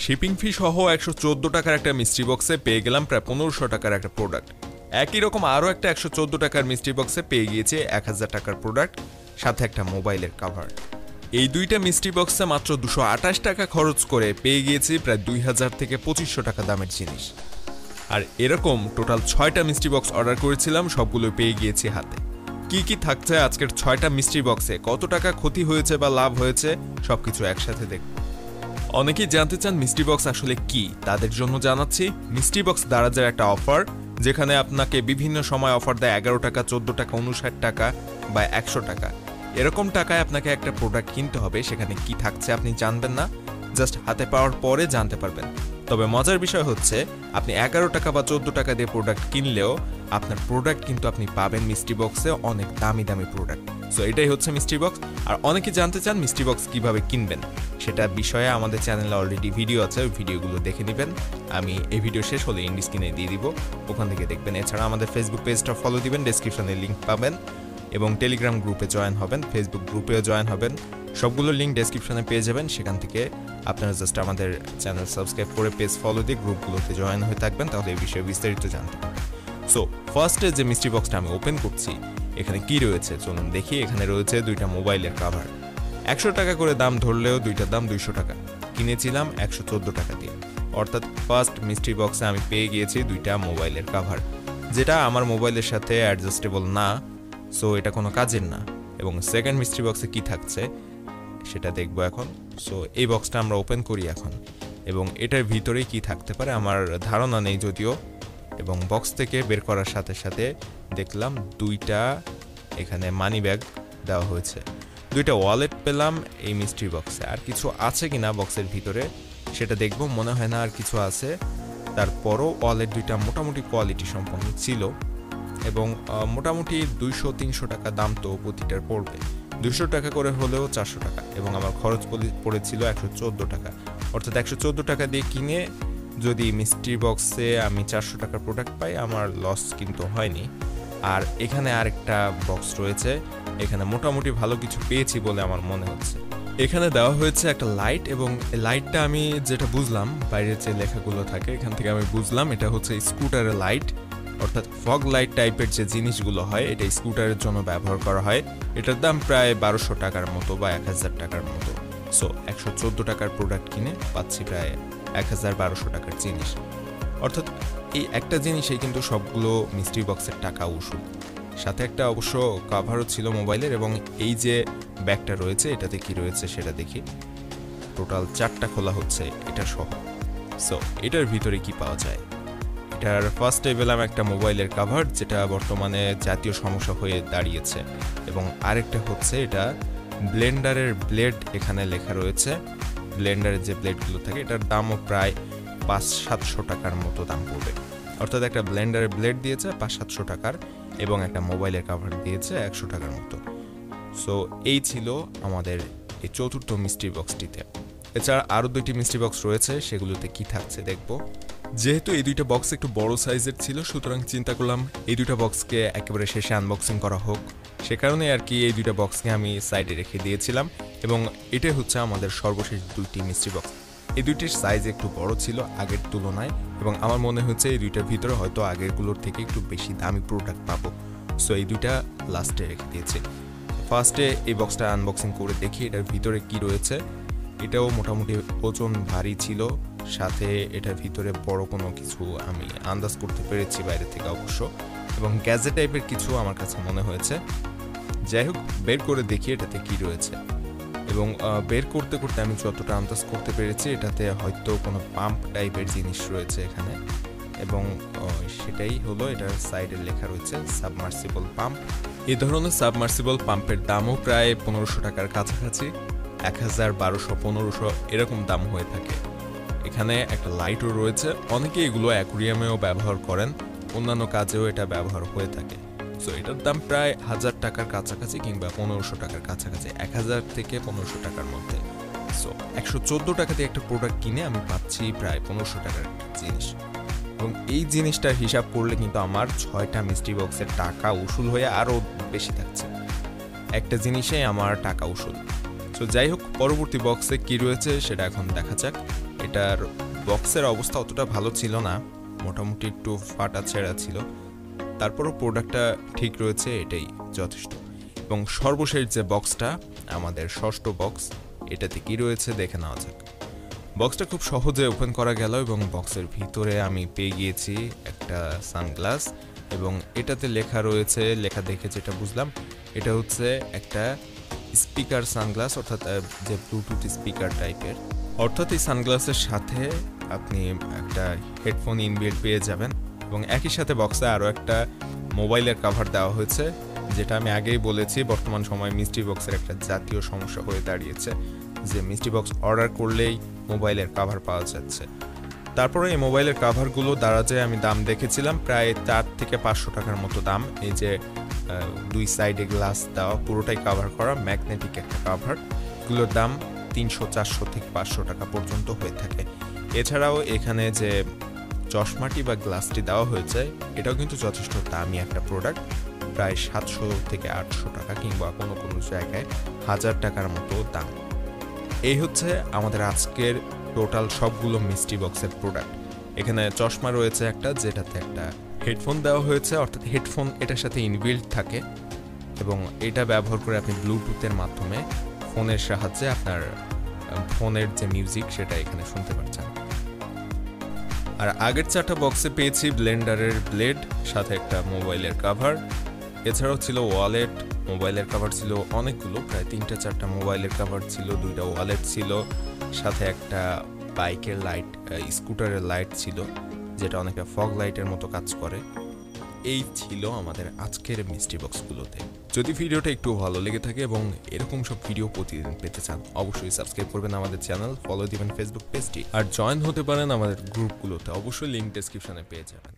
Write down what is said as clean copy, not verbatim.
Shipping ফি সহ 114 টাকার একটা মিস্ট্রি বক্সে পেয়ে গেলাম প্রায় 1500 টাকার একটা প্রোডাক্ট। একই রকম আরও একটা 114 টাকার মিস্ট্রি বক্সে পেয়ে গিয়েছে 1000 টাকার প্রোডাক্ট, সাথে একটা মোবাইলের কাভার। এই দুইটা মিস্ট্রি বক্সে মাত্র 228 টাকা খরচ করে পেয়ে গিয়েছি প্রায় 2000 থেকে 2500 টাকা দামের জিনিস। আর এরকম টোটাল 6টা মিস্ট্রি বক্স অর্ডার করেছিলাম, সবগুলো পেয়ে গিয়েছি হাতে। কি কি থাকছে আজকের 6টা মিস্ট্রি বক্সে, কত টাকা ক্ষতি হয়েছে বা লাভ হয়েছে, সবকিছু একসাথে দেখব। অনেকেই জানতে চান মিস্ট্রি বক্স আসলে কি, তাদের জন্য জানাচ্ছি মিস্ট্রি বক্স দারাজের একটা অফার, যেখানে আপনাকে বিভিন্ন সময় অফার দেয় 11 টাকা, 14 টাকা, 59 টাকা বা 100 টাকা। এরকম টাকায় আপনাকে একটা প্রোডাক্ট কিনতে হবে, সেখানে কি থাকছে আপনি জানবেন না, জাস্ট হাতে পাওয়ার পরে জানতে পারবেন। তবে মজার বিষয় হচ্ছে আপনি 11 টাকা বা 14 টাকা দিয়ে প্রোডাক্ট কিনলেও আপনার প্রোডাক্ট কিন্তু আপনি পাবেন মিস্ট্রি বক্সে অনেক দামি দামি প্রোডাক্ট। সো এটাই হচ্ছে মিস্ট্রি বক্স। আর অনেকে জানতে চান মিস্ট্রি বক্স কিভাবে কিনবেন, সেটা বিষয়ে আমাদের চ্যানেলে অলরেডি ভিডিও আছে, ওই ভিডিওগুলো দেখে নেবেন। আমি এই ভিডিও শেষ হলে ইন্ডি স্ক্রিনে দিয়ে দিব, ওখান থেকে দেখবেন। এছাড়া আমাদের ফেসবুক পেজটা ফলো দিবেন, ডেসক্রিপশনে লিঙ্ক পাবেন, এবং টেলিগ্রাম গ্রুপে জয়েন হবেন, ফেসবুক গ্রুপেও জয়েন হবেন। সবগুলো লিঙ্ক ডেসক্রিপশনে পেয়ে যাবেন। সেখান থেকে আপনারা জাস্ট আমাদের চ্যানেল সাবস্ক্রাইব করে পেজ ফলো দিয়ে গ্রুপগুলোতে জয়েন হয়ে থাকবেন, তাহলে এই বিষয়ে বিস্তারিত জানতে পারবেন। সো ফার্স্টে যে মিস্ট্রি বক্সটা আমি ওপেন করছি, এখানে কি রয়েছে চলুন দেখি। এখানে রয়েছে দুইটা মোবাইলের কাভার। 100 টাকা করে দাম ধরলেও দুইটার দাম 200 টাকা। কিনেছিলাম 114 টাকা দিয়ে, অর্থাৎ ফার্স্ট মিস্ট্রি বক্সে আমি পেয়ে গিয়েছি দুইটা মোবাইলের কাভার, যেটা আমার মোবাইলের সাথে অ্যাডজাস্টেবল না, সো এটা কোনো কাজের না। এবং সেকেন্ড মিস্ট্রি বক্সে কি থাকছে সেটা দেখবো এখন। সো এই বক্সটা আমরা ওপেন করি এখন, এবং এটার ভিতরেই কি থাকতে পারে আমার ধারণা নেই যদিও। এবং বক্স থেকে বের করার সাথে সাথে দেখলাম দুইটা এখানে মানি ব্যাগ দেওয়া হয়েছে, দুইটা ওয়ালেট পেলাম এই মিস্ট্রি বক্সে। আর কিছু আছে কিনা বক্সের ভিতরে সেটা দেখবো, মনে হয় না আর কিছু আছে। তারপরও ওয়ালেট দুইটা মোটামুটি কোয়ালিটি সম্পন্ন ছিল, এবং মোটামুটি 200-300 টাকা দাম তো প্রতিটার পড়বে। 200 টাকা করে হলেও 400 টাকা, এবং আমার খরচ পড়েছিল 114 টাকা। অর্থাৎ 114 টাকা দিয়ে কিনে যদি মিস্ট্রি বক্সে আমি 400 টাকার প্রোডাক্ট পাই, আমার লস কিন্তু হয়নি। আর এখানে আরেকটা বক্স রয়েছে, এখানে মোটামুটি ভালো কিছু পেয়েছি বলে আমার মনে হচ্ছে। এখানে দেওয়া হয়েছে একটা লাইট, এবং লাইটটা আমি যেটা বুঝলাম, বাইরের যে লেখাগুলো থাকে এখান থেকে আমি বুঝলাম এটা হচ্ছে স্কুটারের লাইট, অর্থাৎ ফগ লাইট টাইপের যে জিনিসগুলো হয় এটা স্কুটারের জন্য ব্যবহার করা হয়। এটার দাম প্রায় 1200 টাকার মতো বা 1000 টাকার মতো। সো 114 টাকার প্রোডাক্ট কিনে পাচ্ছি প্রায় 1000-1200 টাকার জিনিস। অর্থাৎ এই একটা জিনিসেই কিন্তু সবগুলো মিস্ট্রি বক্সের টাকা উসুল। সাথে একটা অবশ্য কাভারও ছিল মোবাইলের, এবং এই যে ব্যাগটা রয়েছে এটাতে কি রয়েছে সেটা দেখি। টোটাল 4টা খোলা হচ্ছে এটা সহ। সো এটার ভিতরে কি পাওয়া যায়, এটার ফার্স্টে পেলাম একটা মোবাইলের কাভার, যেটা বর্তমানে জাতীয় সমস্যা হয়ে দাঁড়িয়েছে। এবং আরেকটা হচ্ছে এটা ব্লেন্ডারের ব্লেড, এখানে লেখা রয়েছে ব্লেন্ডারের যে ব্লেডগুলো থাকে এটার দামও প্রায় 500-700 টাকার মতো দাম পড়বে। অর্থাৎ একটা ব্লেন্ডারের ব্লেড দিয়েছে 500-700 টাকার, এবং একটা মোবাইলের কাভার দিয়েছে 100 টাকার মতো। সো এই ছিল আমাদের এই চতুর্থ মিস্ট্রি বক্সটিতে। এছাড়া আরও দুইটি মিস্ট্রি বক্স রয়েছে, সেগুলোতে কি থাকছে দেখবো। যেহেতু এই দুইটা বক্স একটু বড় সাইজের ছিল, সুতরাং চিন্তা করলাম এই দুইটা বক্সকে একেবারে শেষে আনবক্সিং করা হোক। সে কারণে আর কি এই দুইটা বক্সকে আমি সাইডে রেখে দিয়েছিলাম, এবং এটাই হচ্ছে আমাদের সর্বশেষ দুইটি মিস্ট্রি বক্স। এই দুইটির সাইজ একটু বড় ছিল আগের তুলনায়, এবং আমার মনে হচ্ছে এই দুইটার ভিতরে হয়তো আগেরগুলোর থেকে একটু বেশি দামি প্রোডাক্ট পাবো। সো এই দুইটা লাস্টে রেখে দিয়েছি। ফার্স্টে এই বক্সটা আনবক্সিং করে দেখি এটার ভিতরে কি রয়েছে। এটাও মোটামুটি ওজন ভারী ছিল, সাথে এটার ভিতরে বড় কোনো কিছু আমি আন্দাজ করতে পেরেছি বাইরে থেকে অবশ্য, এবং গ্যাজেট টাইপের কিছু আমার কাছে মনে হয়েছে। যাই হোক, বের করে দেখি এটাতে কি রয়েছে। এবং বের করতে করতে আমি যতটা আন্দাজ করতে পেরেছি এটাতে হয়তো কোনো পাম্প টাইপের জিনিস রয়েছে এখানে, এবং সেটাই হলো এটার সাইডে লেখা রয়েছে সাবমার্সিবল পাম্প। এই ধরনের সাবমার্সিবল পাম্পের দামও প্রায় 1500 টাকার কাছাকাছি, 1000, 1200, 1500 এরকম দাম হয়ে থাকে। এখানে একটা লাইটও রয়েছে, অনেকে এগুলো অ্যাকুরিয়ামেও ব্যবহার করেন, অন্যান্য কাজেও এটা ব্যবহার হয়ে থাকে। সো এটার দাম প্রায় 1000 টাকার কাছাকাছি কিংবা 1500 টাকার কাছাকাছি, 1000 থেকে 1500 টাকার মধ্যে। সো 114 টাকা দিয়ে একটা প্রোডাক্ট কিনে আমি পাচ্ছি প্রায় 1500 টাকার জিনিস, এবং এই জিনিসটার হিসাব করলে কিন্তু আমার 6টা মিস্ট্রি বক্সের টাকা উসুল হয়ে আরও বেশি থাকছে। একটা জিনিসে আমার টাকা উসুল। তো যাই হোক, পরবর্তী বক্সে কি রয়েছে সেটা এখন দেখা যাক। এটার বক্সের অবস্থা অতটা ভালো ছিল না, মোটামুটি একটু ফাটা ছেঁড়া ছিল, তারপরও প্রোডাক্টটা ঠিক রয়েছে, এটাই যথেষ্ট। এবং সর্বশেষ যে বক্সটা, আমাদের ষষ্ঠ বক্স, এটাতে কি রয়েছে দেখে নেওয়া যাক। বক্সটা খুব সহজে ওপেন করা গেল এবং বক্সের ভিতরে আমি পেয়ে গিয়েছি একটা সানগ্লাস এবং এটাতে লেখা রয়েছে, লেখা দেখে যেটা বুঝলাম এটা হচ্ছে একটা স্পিকার সানগ্লাস, অর্থাৎ যে ব্লুটুথ স্পিকার টাইপের। অর্থাৎ এই সানগ্লাসের সাথে আপনি একটা হেডফোন ইনবিল্ট পেয়ে যাবেন এবং একই সাথে বক্সে আরও একটা মোবাইলের কভার দেওয়া হয়েছে, যেটা আমি আগেই বলেছি বর্তমান সময়ে মিস্ট্রি বক্সের একটা জাতীয় সমস্যা হয়ে দাঁড়িয়েছে, যে মিস্ট্রি বক্স অর্ডার করলেই মোবাইলের কভার পাওয়া যাচ্ছে। তারপরে এই মোবাইলের কভারগুলো দারাজে আমি দাম দেখেছিলাম প্রায় 4 থেকে 500 টাকার মতো দাম। এই যে দুই সাইডে গ্লাস দেওয়া, পুরোটাই কভার করা ম্যাগনেটিক একটা কভার, এগুলোর দাম 300, 400 থেকে 500 টাকা পর্যন্ত হয়ে থাকে। এছাড়াও এখানে যে চশমাটি বা গ্লাসটি দেওয়া হয়েছে এটাও কিন্তু যথেষ্ট দামি একটা প্রোডাক্ট, প্রায় 700 থেকে 800 টাকা কিংবা কোনো কোনো জায়গায় 1000 টাকার মতো দাম। এই হচ্ছে আমাদের আজকের টোটাল সবগুলো মিস্ট্রি বক্সের প্রোডাক্ট। এখানে চশমা রয়েছে একটা, যেটাতে একটা হেডফোন দেওয়া হয়েছে, অর্থাৎ হেডফোন এটার সাথে ইনবিল্ট থাকে এবং এটা ব্যবহার করে আপনি ব্লুটুথের মাধ্যমে ফোনের সাহায্যে আপনার ফোনের যে মিউজিক সেটা এখানে শুনতে পাচ্ছেন। আর আগের 4টা বক্সে পেয়েছি ব্লেন্ডারের ব্লেড, সাথে একটা মোবাইলের কভার, এছাড়াও ছিল ওয়ালেট, মোবাইলের কভার ছিল অনেকগুলো, প্রায় 3টা-4টা মোবাইলের কভার ছিল, 2টা ওয়ালেট ছিল, সাথে একটা বাইকের লাইট, স্কুটারের লাইট ছিল, যেটা অনেকটা ফগ লাইটের মতো কাজ করে। এই ছিল আমাদের আজকের মিস্ট্রি বক্সগুলোতে। যদি ভিডিওটা একটু ভালো লেগে থাকে এবং এরকম সব ভিডিও প্রতিদিন পেতে চান, অবশ্যই সাবস্ক্রাইব করবেন আমাদের চ্যানেল, ফলো দিবেন ফেসবুক পেজটি, আর জয়েন হতে পারেন আমাদের গ্রুপগুলোতে, অবশ্যই লিঙ্ক ডেসক্রিপশনে পেয়ে যাবেন।